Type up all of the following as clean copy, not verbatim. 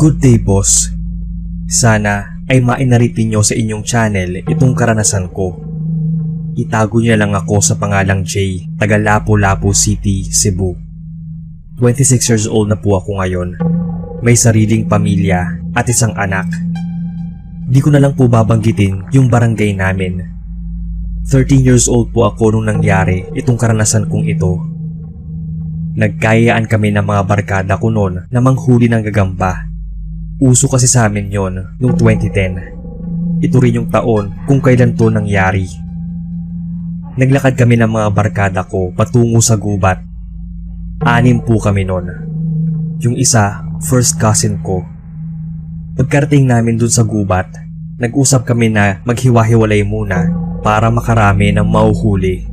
Good day, boss. Sana ay mainaritin nyo sa inyong channel itong karanasan ko. Itago niyo lang ako sa pangalang Jay, taga Lapu-Lapu City, Cebu. 26 years old na po ako ngayon. May sariling pamilya at isang anak. Di ko na lang po babanggitin yung barangay namin. 13 years old po ako nung nangyari itong karanasan kong ito. Nagkayaan kami ng mga barkada ko noon na manghuli ng gagamba. Uso kasi sa amin yon noong 2010. Ito rin yung taon kung kailan to nangyari. Naglakad kami ng mga barkada ko patungo sa gubat. 6 po kami noon. Yung isa, first cousin ko. Pagkarating namin dun sa gubat, nag-usap kami na maghiwa-hiwalay muna para makarami ng mauhuli.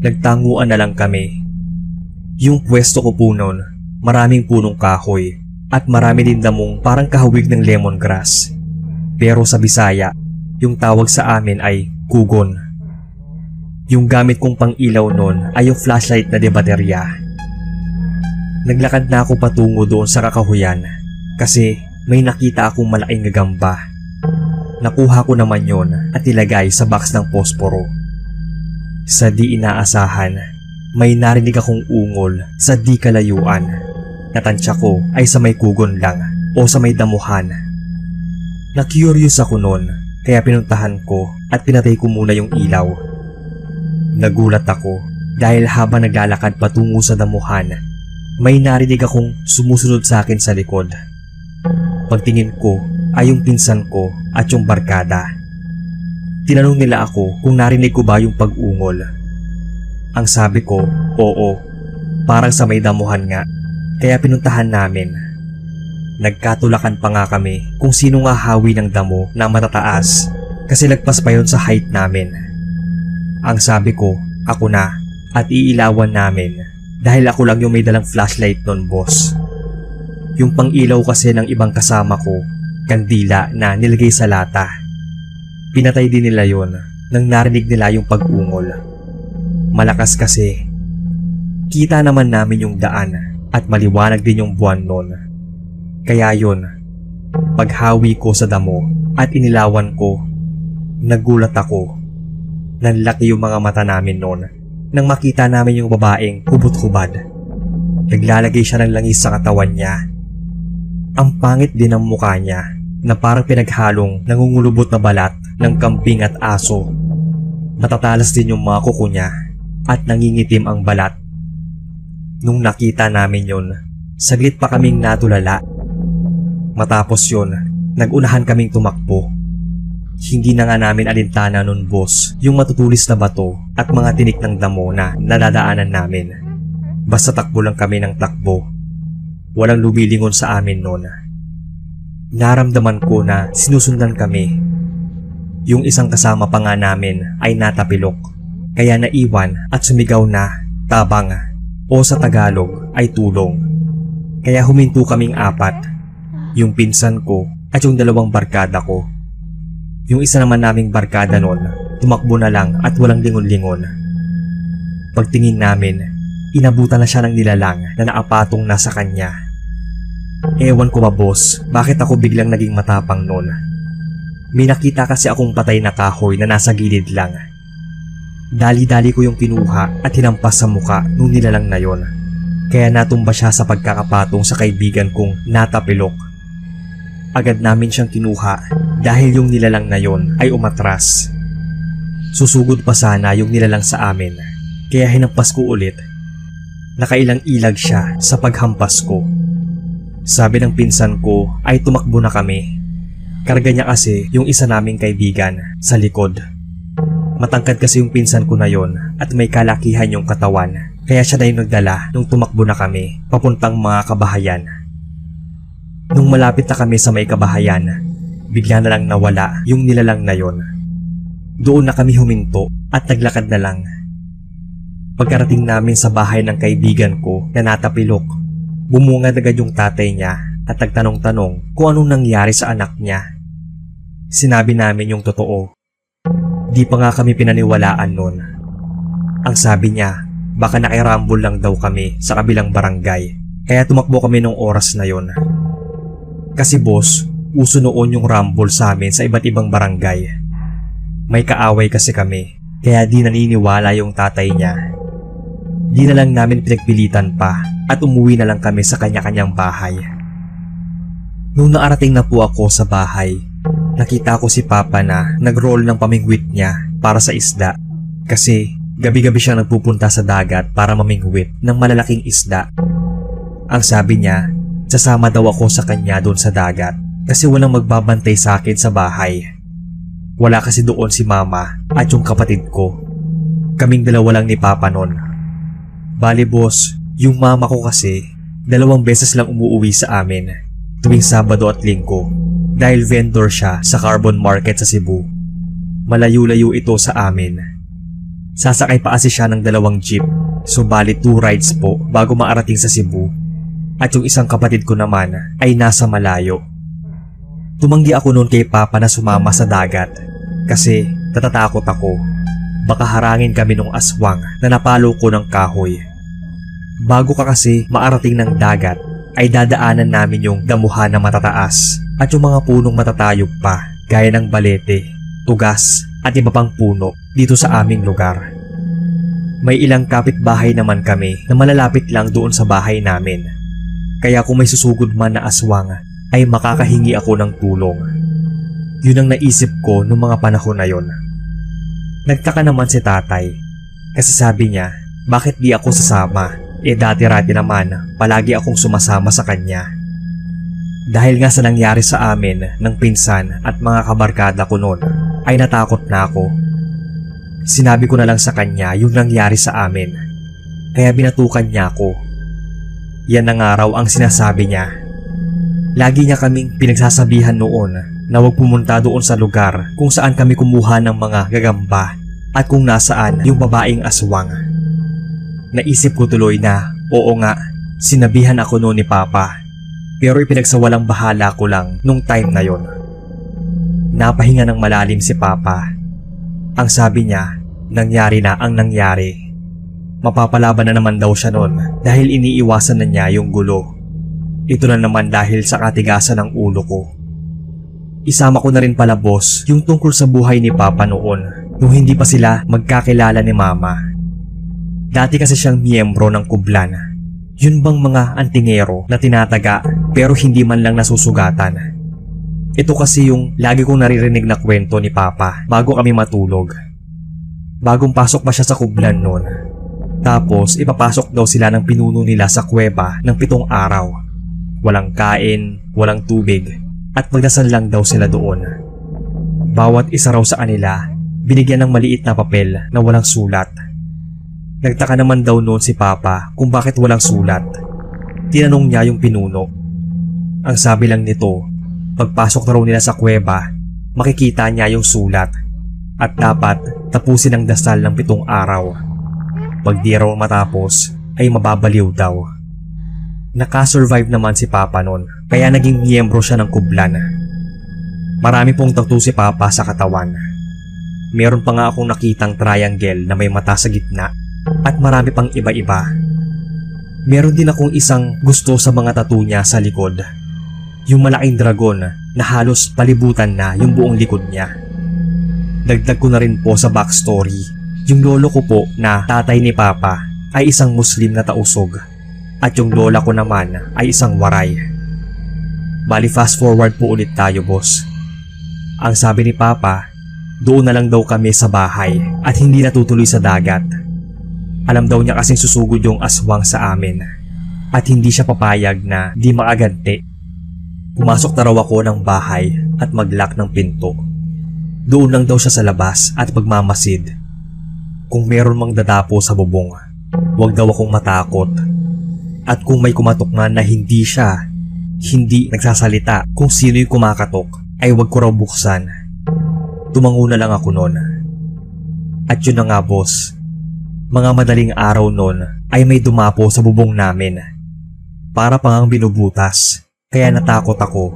Nagtanguan na lang kami. Yung pwesto ko po noon, maraming punong kahoy. At marami din damong parang kahawig ng lemongrass. Pero sa Bisaya, yung tawag sa amin ay kugon. Yung gamit kong pang-ilaw noon ay yung flashlight na de baterya. Naglakad na ako patungo doon sa kakahuyan kasi may nakita akong malaking gagamba. Nakuha ko naman yon at ilagay sa box ng posporo. Sa di inaasahan, may narinig akong ungol sa di kalayuan. Natansya ko ay sa may kugon lang o sa may damuhan. Na-curious ako noon kaya pinuntahan ko at pinatay ko muna yung ilaw. Nagulat ako dahil habang naglalakad patungo sa damuhan, may narinig akong sumusunod sa akin sa likod. Pagtingin ko ay yung pinsan ko at yung barkada. Tinanong nila ako kung narinig ko ba yung pag-ungol. Ang sabi ko, oo, parang sa may damuhan nga. Kaya pinuntahan namin. Nagkatulakan pa nga kami kung sino nga hawi ng damo na matataas kasi lagpas pa yon sa height namin. Ang sabi ko, ako na at iilawan namin dahil ako lang yung may dalang flashlight nun, boss. Yung pang-ilaw kasi ng ibang kasama ko, kandila na nilagay sa lata. Pinatay din nila yon nang narinig nila yung pag-ungol. Malakas kasi. Kita naman namin yung daan. At maliwanag din yung buwan noon. Kaya yun, paghawi ko sa damo at inilawan ko, nagulat ako. Nanlaki yung mga mata namin noon nang makita namin yung babaeng hubot-hubad. Naglalagay siya ng langis sa katawan niya. Ang pangit din ng mukha niya na parang pinaghalong nangungulubot na balat ng kambing at aso. Matatalas din yung mga kuko niya at nangingitim ang balat. Nung nakita namin yon, saglit pa kaming natulala. Matapos yon, nagunahan kaming tumakbo. Hindi na nga namin alintana nun, boss, yung matutulis na bato at mga tinik ng damo na nadadaanan namin. Basta takbo lang kami ng takbo. Walang lumilingon sa amin nun. Naramdaman ko na sinusundan kami. Yung isang kasama pa nga namin ay natapilok, kaya naiwan at sumigaw na tabang. O sa Tagalog ay tulong. Kaya huminto kaming 4. Yung pinsan ko at yung 2 barkada ko. Yung isa naman naming barkada noon, tumakbo na lang at walang lingon-lingon. Pagtingin namin, inabutan na siya ng nilalang na naapatong nasa kanya. Ewan ko ba, boss, bakit ako biglang naging matapang noon? May nakita kasi akong patay na kahoy na nasa gilid lang. Dali-dali ko yung kinuha at hinampas sa muka nung nilalang na yon. Kaya natumba siya sa pagkakapatong sa kaibigan kong natapilok. Agad namin siyang kinuha dahil yung nilalang na yon ay umatras. Susugod pa sana yung nilalang sa amin, kaya hinampas ko ulit. Nakailang ilag siya sa paghampas ko. Sabi ng pinsan ko ay tumakbo na kami. Karga niya kasi yung isa naming kaibigan sa likod. Matangkad kasi yung pinsan ko na yon at may kalakihan yung katawan, kaya siya na yung nagdala nung tumakbo na kami papuntang mga kabahayan. Nung malapit na kami sa may kabahayan, bigla na lang nawala yung nilalang na yon. Doon na kami huminto at naglakad na lang. Pagkarating namin sa bahay ng kaibigan ko na natapilok, bumungad agad yung tatay niya at nagtanong-tanong kung anong nangyari sa anak niya. Sinabi namin yung totoo. Di pa nga kami pinaniwalaan nun. Ang sabi niya, baka nakirambol lang daw kami sa kabilang barangay, kaya tumakbo kami nung oras na yon. Kasi boss, uso noon yung rumble sa amin sa iba't ibang barangay. May kaaway kasi kami, kaya di naniniwala yung tatay niya. Di na lang namin pinagpilitan pa at umuwi na lang kami sa kanya-kanyang bahay. Nung naarating na po ako sa bahay, nakita ko si Papa na nag-roll ng pamingwit niya para sa isda kasi gabi-gabi siyang nagpupunta sa dagat para mamingwit ng malalaking isda. Ang sabi niya, sasama daw ako sa kanya doon sa dagat kasi walang magbabantay sa akin sa bahay. Wala kasi doon si Mama at yung kapatid ko. Kaming dalawa lang ni Papa noon. Bali boss, yung mama ko kasi 2 beses lang umuwi sa amin tuwing Sabado at Linggo dahil vendor siya sa carbon market sa Cebu. Malayo-layo ito sa amin. Sasakay pa kasi siya ng 2 jeep, so bali 2 rides po bago maarating sa Cebu. At yung isang kapatid ko naman ay nasa malayo. Tumanggi ako noon kay Papa na sumama sa dagat kasi natatakot ako. Baka harangin kami ng aswang na napalo ko ng kahoy. Bago ka kasi maarating ng dagat ay dadaanan namin yung damuhan na matataas at yung mga punong matatayog pa gaya ng balete, tugas at iba pang puno dito sa aming lugar. May ilang kapitbahay naman kami na malalapit lang doon sa bahay namin. Kaya kung may susugod man na aswang ay makakahingi ako ng tulong. Yun ang naisip ko noong mga panahon na yon. Nagtaka naman si tatay kasi sabi niya bakit di ako sasama, dati-rati naman palagi akong sumasama sa kanya. Dahil nga sa nangyari sa amin ng pinsan at mga kabarkada ko noon ay natakot na ako. Sinabi ko na lang sa kanya yung nangyari sa amin kaya binatukan niya ako. Yan na nga raw ang sinasabi niya. Lagi niya kaming pinagsasabihan noon na huwag pumunta doon sa lugar kung saan kami kumuha ng mga gagamba at kung nasaan yung babaeng aswang. Naisip ko tuloy na oo nga, sinabihan ako noon ni Papa pero ipinagsawalang bahala ko lang nung time na yon. Napahinga ng malalim si Papa. Ang sabi niya, nangyari na ang nangyari. Mapapalaban na naman daw siya noon dahil iniiwasan na niya yung gulo. Ito na naman dahil sa katigasan ng ulo ko. Isama ko na rin pala boss yung tungkol sa buhay ni Papa noon nung hindi pa sila magkakilala ni Mama. Dati kasi siyang miyembro ng Kublan. Yun bang mga antingero na tinataga pero hindi man lang nasusugatan. Ito kasi yung lagi kong naririnig na kwento ni Papa bago kami matulog. Bagong pasok pa siya sa Kublan noon. Tapos ipapasok daw sila ng pinuno nila sa kuweba ng 7 araw. Walang kain, walang tubig at magdasal lang daw sila doon. Bawat isa raw sa kanila binigyan ng maliit na papel na walang sulat. Nagtaka naman daw noon si Papa kung bakit walang sulat. Tinanong niya yung pinuno. Ang sabi lang nito, pagpasok na raw nila sa kuweba, makikita niya yung sulat at dapat tapusin ang dasal ng 7 araw. Pag di raw matapos ay mababaliw daw. Nakasurvive naman si Papa noon kaya naging miyembro siya ng Kublan. Marami pong tattoo si Papa sa katawan. Meron pa nga akong nakitang triangle na may mata sa gitna at marami pang iba-iba. Meron din akong isang gusto sa mga tattoo niya sa likod. Yung malaking dragon na halos palibutan na yung buong likod niya. Dagdag ko na rin po sa backstory. Yung lolo ko po na tatay ni Papa ay isang Muslim na tausog at yung lola ko naman ay isang waray. Bali fast forward po ulit tayo boss. Ang sabi ni Papa, doon na lang daw kami sa bahay at hindi natutuloy sa dagat. Alam daw niya kasing susugod yung aswang sa amin at hindi siya papayag na di makaganti. Pumasok na raw ako ng bahay at mag-lock ng pinto. Doon lang daw siya sa labas at magmamasid. Kung meron mang dadapo sa bubong, huwag daw akong matakot. At kung may kumatok man na hindi siya, hindi nagsasalita kung sino yung kumakatok, ay huwag ko raw buksan. Tumango na lang ako noon. At yun na nga boss, mga madaling araw noon ay may dumapo sa bubong namin. Para pang binubutas, kaya natakot ako.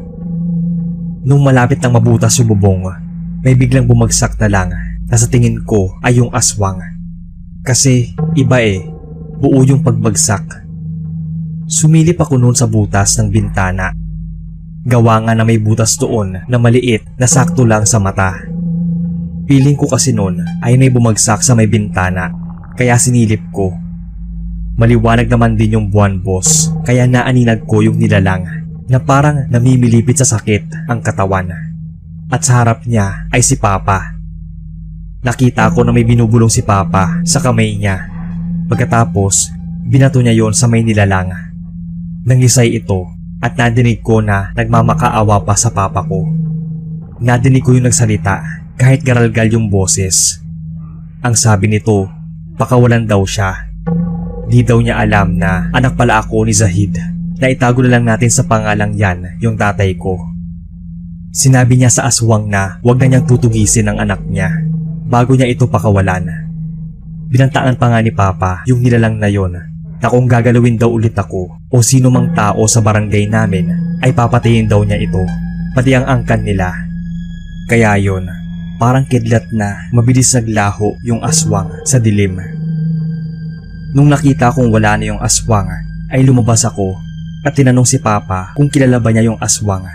Nung malapit nang mabutas yung bubong, may biglang bumagsak na lang na sa tingin ko ay yung aswang. Kasi iba buo yung pagbagsak. Sumilip ako noon sa butas ng bintana. Gawa nga na may butas doon na maliit na sakto lang sa mata. Feeling ko kasi noon ay may bumagsak sa may bintana, kaya sinilip ko. Maliwanag naman din yung buwan, boss, kaya naaninag ko yung nilalang na parang namimilipit sa sakit ang katawan. At sa harap niya ay si Papa. Nakita ko na may binubulong si Papa sa kamay niya. Pagkatapos, binato niya yon sa may nilalang. Nangisay ito at nadinig ko na nagmamakaawa pa sa Papa ko. Nadinig ko yung nagsalita kahit garalgal yung boses. Ang sabi nito, pakawalan daw siya. Di daw niya alam na anak pala ako ni Zahid, na itago na lang natin sa pangalang yan yung tatay ko. Sinabi niya sa aswang na wag na niyang tutugisin ang anak niya bago niya ito pakawalan. Binantaan pa nga ni Papa yung nilalang na yon na kung gagalawin daw ulit ako o sino mang tao sa barangay namin ay papatayin daw niya ito, pati ang angkan nila. Kaya yon, parang kidlat na mabilis naglaho yung aswang sa dilim. Nung nakita kong wala na yung aswang ay lumabas ako at tinanong si Papa kung kilala ba niya yung aswang.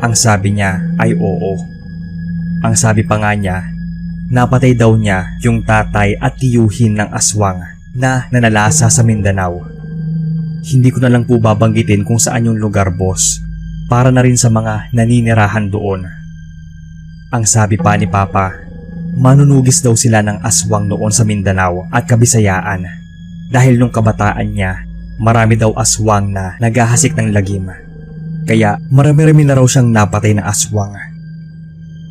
Ang sabi niya ay oo. Ang sabi pa nga niya, napatay daw niya yung tatay at tiyuhin ng aswang na nanalasa sa Mindanao. Hindi ko na lang po babanggitin kung saan yung lugar, boss, para na rin sa mga naninirahan doon. Ang sabi pa ni Papa, manunugis daw sila ng aswang noon sa Mindanao at Kabisayaan dahil nung kabataan niya, marami daw aswang na naghahasik ng lagim. Kaya marami-rami na raw siyang napatay na aswang.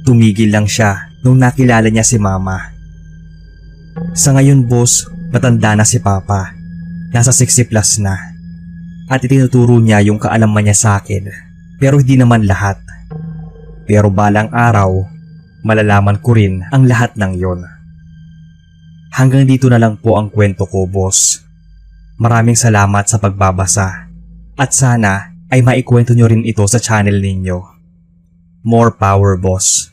Tumigil lang siya nung nakilala niya si Mama. Sa ngayon, boss, matanda na si Papa. Nasa 60 plus na. At itinuturo niya yung kaalaman niya sa akin. Pero hindi naman lahat. Pero balang araw, malalaman ko rin ang lahat ng yon. Hanggang dito na lang po ang kwento ko, boss. Maraming salamat sa pagbabasa. At sana ay maikwento nyo rin ito sa channel ninyo. More power, boss.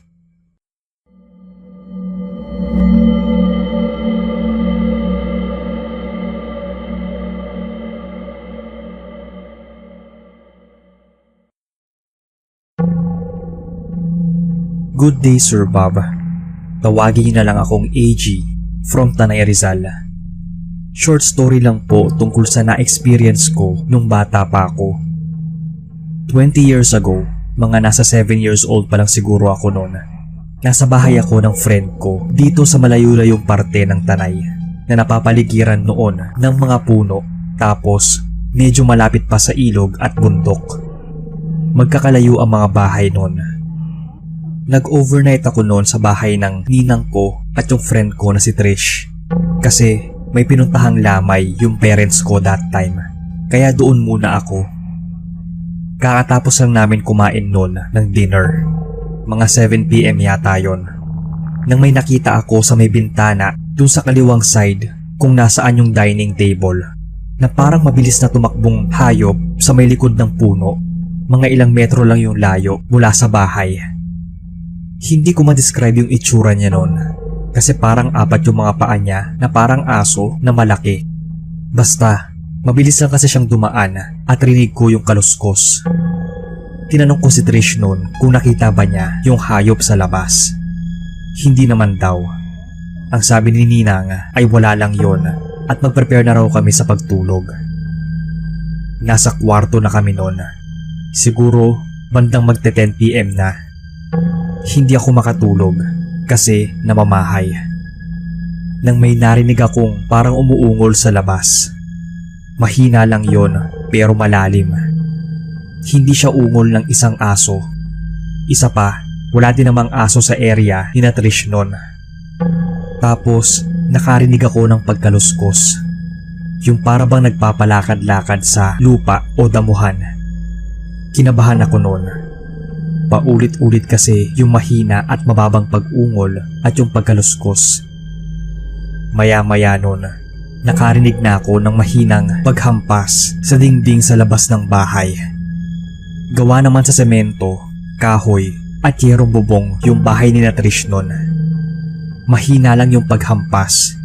Good day, Sir Bob. Tawagin na lang akong AG from Tanay Rizal. Short story lang po tungkol sa na-experience ko nung bata pa ako. 20 years ago, mga nasa 7 years old pa lang siguro ako noon. Nasa bahay ako ng friend ko dito sa malayo-layong parte ng Tanay na napapaligiran noon ng mga puno, tapos medyo malapit pa sa ilog at bundok. Magkakalayo ang mga bahay noon. Nag-overnight ako noon sa bahay ng ninang ko at yung friend ko na si Trish. Kasi may pinuntahang lamay yung parents ko that time. Kaya doon muna ako. Kakatapos lang namin kumain noon ng dinner. Mga 7 PM yata yon. Nang may nakita ako sa may bintana dun sa kaliwang side kung nasaan yung dining table, na parang mabilis na tumakbong hayop sa may likod ng puno. Mga ilang metro lang yung layo mula sa bahay. Hindi ko ma-describe yung itsura niya noon kasi parang apat yung mga paa niya na parang aso na malaki. Basta, mabilis lang kasi siyang dumaan at rinig ko yung kaluskos. Tinanong ko si Trish noon kung nakita ba niya yung hayop sa labas. Hindi naman daw. Ang sabi ni Ninang ay wala lang yon at mag-prepare na raw kami sa pagtulog. Nasa kwarto na kami noon. Siguro bandang magte-10 PM na. Hindi ako makatulog kasi namamahay. Nang may narinig akong parang umuungol sa labas. Mahina lang yon pero malalim. Hindi siya ungol ng isang aso. Isa pa, wala din namang aso sa area ni Trish noon. Tapos nakarinig ako ng pagkaluskos. Yung para bang nagpapalakad-lakad sa lupa o damuhan. Kinabahan ako noon. Paulit-ulit kasi yung mahina at mababang pag-ungol at yung pagkaluskos. Maya-maya nun, nakarinig na ako ng mahinang paghampas sa dingding sa labas ng bahay. Gawa naman sa semento, kahoy at yerong bubong yung bahay ni Trish nun. Mahina lang yung paghampas,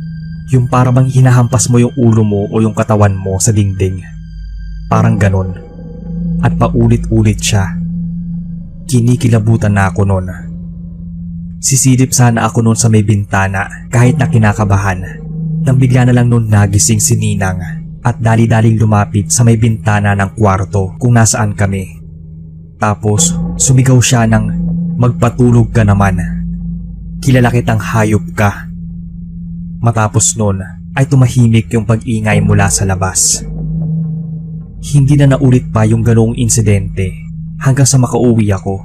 yung parang hinahampas mo yung ulo mo o yung katawan mo sa dingding. Parang ganon. at paulit-ulit siya. Kinikilabutan na ako noon. Sisilip sana ako noon sa may bintana kahit na kinakabahan. Nang bigla na lang noon nagising si Ninang at dali-daling lumapit sa may bintana ng kwarto kung nasaan kami. Tapos sumigaw siya ng magpatulog ka naman. Kilala kitang hayop ka. Matapos noon ay tumahimik yung pag-ingay mula sa labas. Hindi na naulit pa yung ganoong insidente hanggang sa makauwi ako.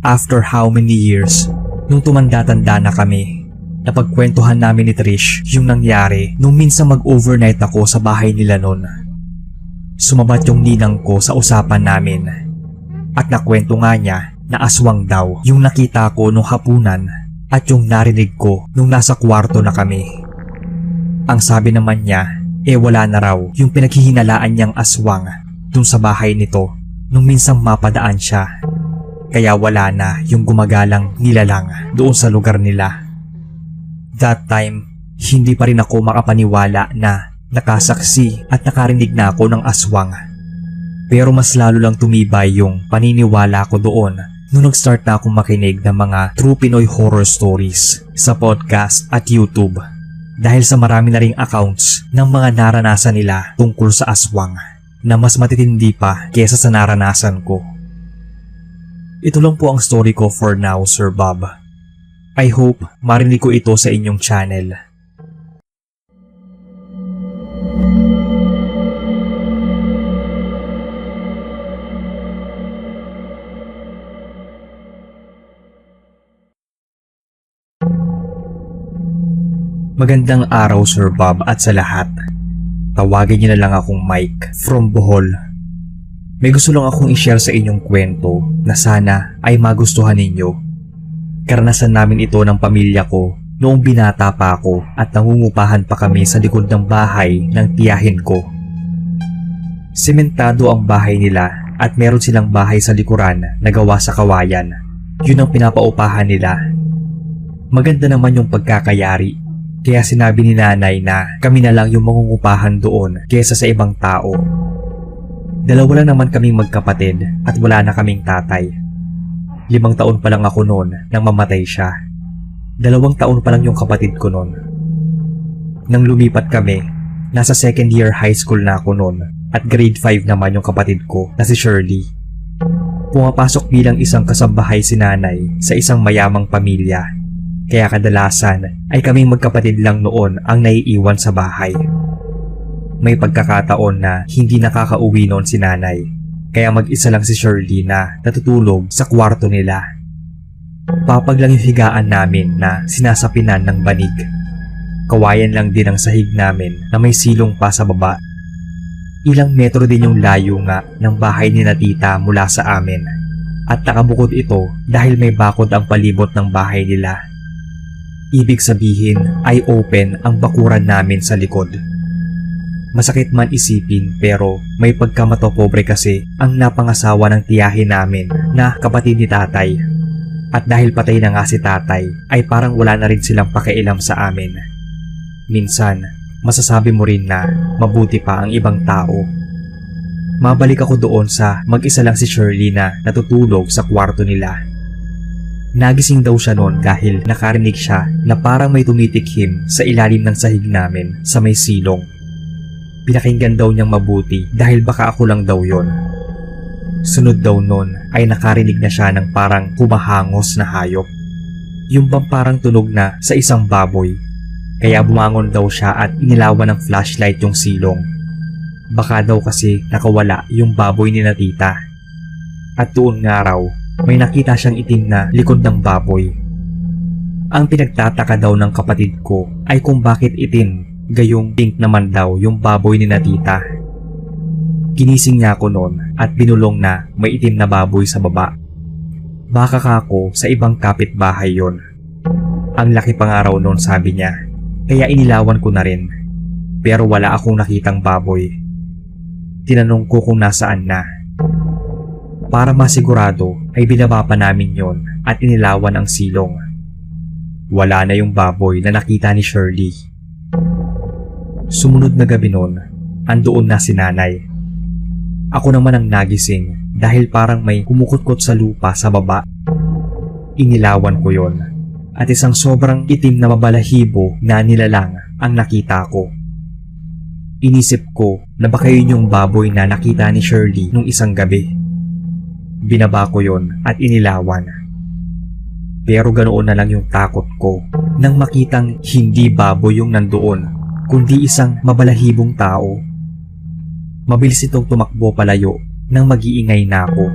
After how many years, nung tumanda-tanda na kami, napagkwentuhan namin ni Trish yung nangyari nung minsan mag-overnight ako sa bahay nila noon. Sumabat yung ninang ko sa usapan namin at nakwento nga niya na aswang daw yung nakita ko nung hapunan at yung narinig ko nung nasa kwarto na kami. Ang sabi naman niya, wala na raw yung pinaghihinalaan niyang aswang dun sa bahay nito nung minsang mapadaan siya. Kaya wala na yung gumagalang nilalang doon sa lugar nila. That time, hindi pa rin ako makapaniwala na nakasaksi at nakarinig na ako ng aswang. Pero mas lalo lang tumibay yung paniniwala ko doon nung nag-start na akong makinig ng mga true Pinoy horror stories sa podcast at YouTube. Dahil sa marami na ring accounts ng mga naranasan nila tungkol sa aswang na mas matitindi pa kesa sa naranasan ko. Ito lang po ang story ko for now, Sir Bob. I hope marinig ko ito sa inyong channel. Magandang araw, Sir Bob, at sa lahat. Tawagin niyo na lang akong Mike from Bohol. May gusto lang akong i-share sa inyong kwento na sana ay magustuhan ninyo. Karanasan namin ito ng pamilya ko noong binata pa ako at nangungupahan pa kami sa likod ng bahay ng tiyahin ko. Sementado ang bahay nila at meron silang bahay sa likuran na gawa sa kawayan. Yun ang pinapaupahan nila. Maganda naman yung pagkakayari. Kaya sinabi ni nanay na kami na lang yung mangungupahan doon kesa sa ibang tao. Dalawa lang naman kaming magkapatid at wala na kaming tatay. 5 taon pa lang ako noon nang mamatay siya. 2 taon pa lang yung kapatid ko noon. Nang lumipat kami, nasa 2nd year high school na ako noon at grade 5 naman yung kapatid ko na si Shirley. Pumapasok bilang isang kasambahay si nanay sa isang mayamang pamilya. Kaya kadalasan ay kaming magkapatid lang noon ang naiiwan sa bahay. May pagkakataon na hindi nakakauwi noon si nanay, kaya mag-isa lang si Shirley na natutulog sa kwarto nila. Papag lang yung higaan namin na sinasapinan ng banig. Kawayan lang din ang sahig namin na may silong pa sa baba. Ilang metro din yung layo nga ng bahay ni na tita mula sa amin. At nakabukod ito dahil may bakod ang palibot ng bahay nila. Ibig sabihin ay open ang bakuran namin sa likod. Masakit man isipin pero may pagkamatopobre kasi ang napangasawa ng tiyahin namin na kapatid ni tatay. At dahil patay na nga si tatay ay parang wala na rin silang pakialam sa amin. Minsan, masasabi mo rin na mabuti pa ang ibang tao. Mabalik ako doon sa mag-isa lang si Shirley na natutulog sa kwarto nila. Nagising daw siya noon dahil nakarinig siya na parang may tumitikhim sa ilalim ng sahig namin sa may silong. Pinakinggan daw niyang mabuti dahil baka ako lang daw yon. Sunod daw noon ay nakarinig na siya ng parang humahangos na hayop. Yung bang parang tunog na sa isang baboy. Kaya bumangon daw siya at inilawan ng flashlight yung silong. Baka daw kasi nakawala yung baboy ni na tita. At doon nga raw, may nakita siyang itim na likod ng baboy. Ang pinagtataka daw ng kapatid ko ay kung bakit itim, gayong pink naman daw yung baboy ni na tita. Ginising niya ako noon at binulong na may itim na baboy sa baba. Baka kako sa ibang kapitbahay yon. Ang laki pa nga raw noon sabi niya, kaya inilawan ko na rin. Pero wala akong nakitang baboy. Tinanong ko kung nasaan na. Para masigurado ay binaba pa namin yon at inilawan ang silong. Wala na yung baboy na nakita ni Shirley. Sumunod na gabi noon, andoon na si nanay. Ako naman ang nagising dahil parang may kumukutkot sa lupa sa baba. Inilawan ko yon at isang sobrang itim na mabalahibo na nilalang ang nakita ko. Inisip ko na baka yun yung baboy na nakita ni Shirley nung isang gabi. Binaba ko yon at inilawan. Pero ganoon na lang yung takot ko nang makitang hindi baboy yung nandoon, kundi isang mabalahibong tao. Mabilis itong tumakbo palayo nang mag-iingay na ako.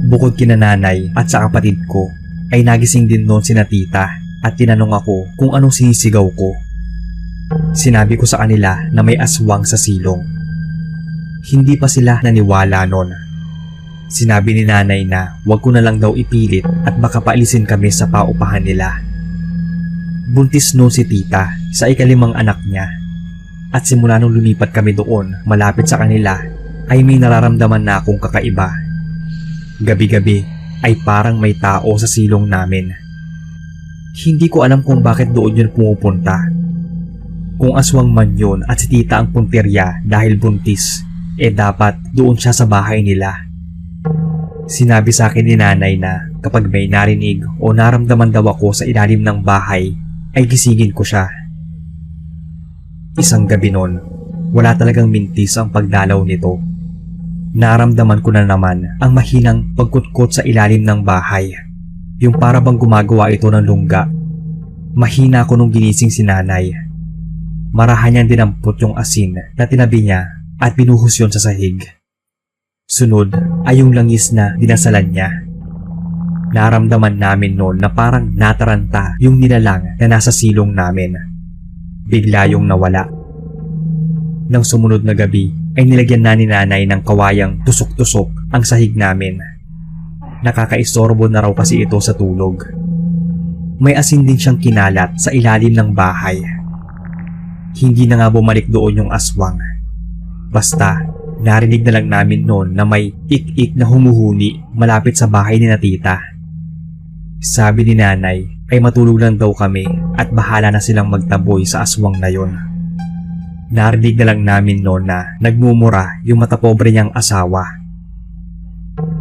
Bukod kina nanay at sa kapatid ko, ay nagising din noon sina tita at tinanong ako kung anong sinisigaw ko. Sinabi ko sa kanila na may aswang sa silong. Hindi pa sila naniwala noon. Sinabi ni nanay na wag ko na lang daw ipilit at baka paalisin kami sa paupahan nila. Buntis noon si tita sa ikalimang anak niya. At simula nung lumipat kami doon malapit sa kanila ay may nararamdaman na akong kakaiba. Gabi-gabi ay parang may tao sa silong namin. Hindi ko alam kung bakit doon yun pumupunta. Kung aswang man yun at si tita ang punterya dahil buntis, dapat doon siya sa bahay nila. Sinabi sa akin ni nanay na kapag may narinig o naramdaman daw ako sa ilalim ng bahay ay gisingin ko siya. Isang gabi noon, wala talagang mintis ang pagdalaw nito. Naramdaman ko na naman ang mahinang pagkutkot sa ilalim ng bahay. Yung para bang gumagawa ito ng lungga. Mahina ko nung ginising si nanay. Marahan niyang dinampot yung asin na tinabi niya at binuhos yun sa sahig. Sunod ay yung langis na dinasalan niya. Naramdaman namin noon na parang nataranta yung nilalang na nasa silong namin. Bigla yung nawala. Nang sumunod na gabi ay nilagyan na ni nanay ng kawayang tusok-tusok ang sahig namin. Nakakaistorbo na raw kasi ito sa tulog. May asin din siyang kinalat sa ilalim ng bahay. Hindi na nga bumalik doon yung aswang. Basta narinig na lang namin noon na may ik-ik na humuhuni malapit sa bahay ni na tita. Sabi ni nanay ay matulog lang daw kami at bahala na silang magtaboy sa aswang na yon. Narinig na lang namin noon na nagmumura yung matapobre niyang asawa.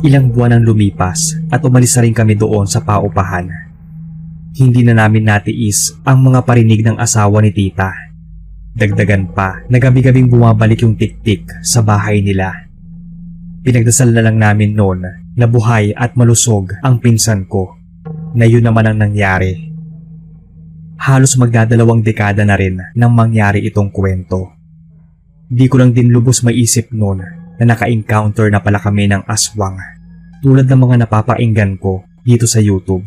Ilang buwan ang lumipas at umalis na rin kami doon sa paupahan. Hindi na namin natiis ang mga parinig ng asawa ni tita. Dagdagan pa na gabi-gabing bumabalik yung tik-tik sa bahay nila. Pinagdasal na lang namin noon na buhay at malusog ang pinsan ko. Na yun naman ang nangyari. Halos magdadalawang dekada na rin nang mangyari itong kwento. Di ko lang din lubos maisip noon na naka-encounter na pala kami ng aswang tulad ng mga napapainggan ko dito sa YouTube.